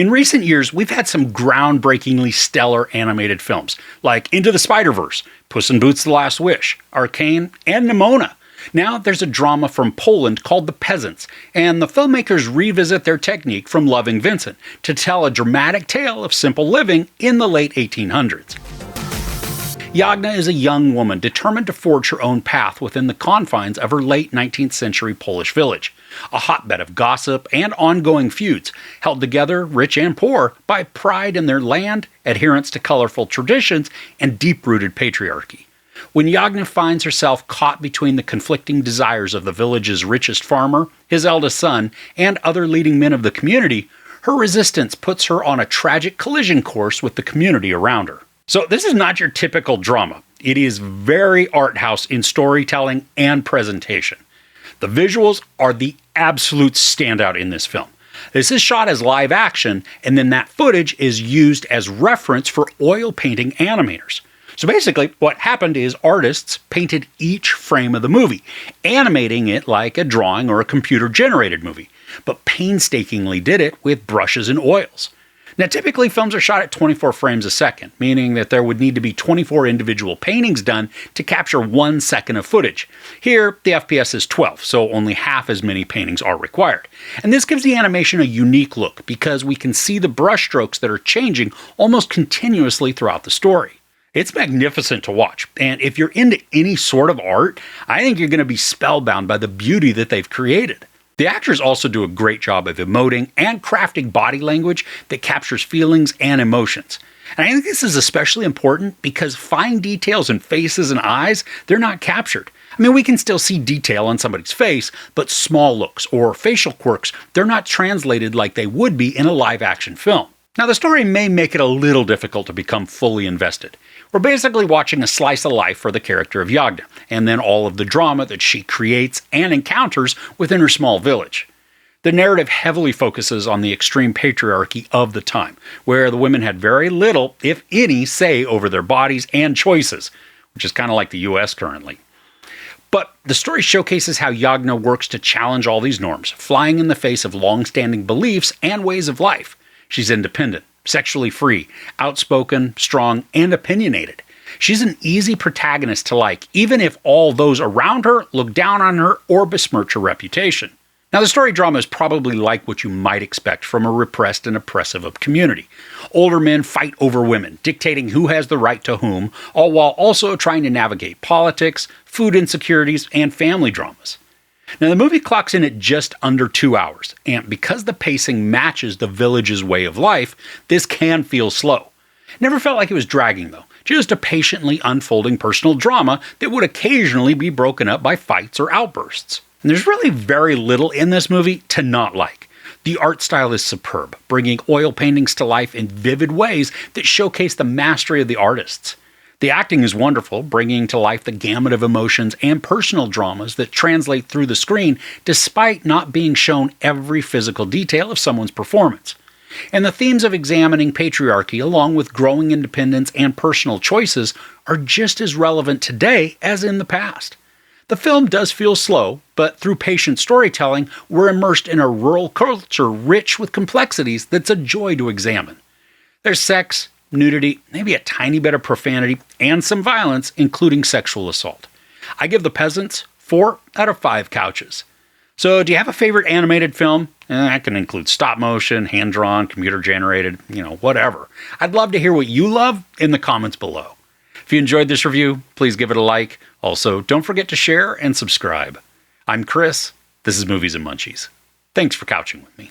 In recent years, we've had some groundbreakingly stellar animated films, like Into the Spider-Verse, Puss in Boots: The Last Wish, Arcane, and Nimona. Now there's a drama from Poland called The Peasants, and the filmmakers revisit their technique from Loving Vincent to tell a dramatic tale of simple living in the late 1800s. Jagna is a young woman determined to forge her own path within the confines of her late 19th century Polish village, a hotbed of gossip and ongoing feuds, held together, rich and poor, by pride in their land, adherence to colorful traditions, and deep-rooted patriarchy. When Jagna finds herself caught between the conflicting desires of the village's richest farmer, his eldest son, and other leading men of the community, her resistance puts her on a tragic collision course with the community around her. So this is not your typical drama. It is very art house in storytelling and presentation. The visuals are the absolute standout in this film. This is shot as live action, and then that footage is used as reference for oil painting animators. So basically, what happened is artists painted each frame of the movie, animating it like a drawing or a computer-generated movie, but painstakingly did it with brushes and oils. Now, typically, films are shot at 24 frames a second, meaning that there would need to be 24 individual paintings done to capture 1 second of footage. Here, the FPS is 12, so only half as many paintings are required. And this gives the animation a unique look because we can see the brushstrokes that are changing almost continuously throughout the story. It's magnificent to watch, and if you're into any sort of art, I think you're going to be spellbound by the beauty that they've created. The actors also do a great job of emoting and crafting body language that captures feelings and emotions. And I think this is especially important because fine details in faces and eyes, they're not captured. I mean, we can still see detail on somebody's face, but small looks or facial quirks, they're not translated like they would be in a live-action film. Now, the story may make it a little difficult to become fully invested. We're basically watching a slice of life for the character of Jagna, and then all of the drama that she creates and encounters within her small village. The narrative heavily focuses on the extreme patriarchy of the time, where the women had very little, if any, say over their bodies and choices, which is kind of like the US currently. But the story showcases how Jagna works to challenge all these norms, flying in the face of long-standing beliefs and ways of life. She's independent, sexually free, outspoken, strong, and opinionated. She's an easy protagonist to like, even if all those around her look down on her or besmirch her reputation. Now, the story drama is probably like what you might expect from a repressed and oppressive community. Older men fight over women, dictating who has the right to whom, all while also trying to navigate politics, food insecurities, and family dramas. Now, the movie clocks in at just under 2 hours, and because the pacing matches the village's way of life, this can feel slow. Never felt like it was dragging, though. Just a patiently unfolding personal drama that would occasionally be broken up by fights or outbursts. And there's really very little in this movie to not like. The art style is superb, bringing oil paintings to life in vivid ways that showcase the mastery of the artists. The acting is wonderful, bringing to life the gamut of emotions and personal dramas that translate through the screen despite not being shown every physical detail of someone's performance. And the themes of examining patriarchy along with growing independence and personal choices are just as relevant today as in the past. The film does feel slow, but through patient storytelling, we're immersed in a rural culture rich with complexities that's a joy to examine. There's sex, nudity, maybe a tiny bit of profanity, and some violence, including sexual assault. I give The Peasants 4 out of 5 couches. So do you have a favorite animated film? That can include stop motion, hand-drawn, computer-generated, whatever. I'd love to hear what you love in the comments below. If you enjoyed this review, please give it a like. Also, don't forget to share and subscribe. I'm Chris. This is Movies and Munchies. Thanks for couching with me.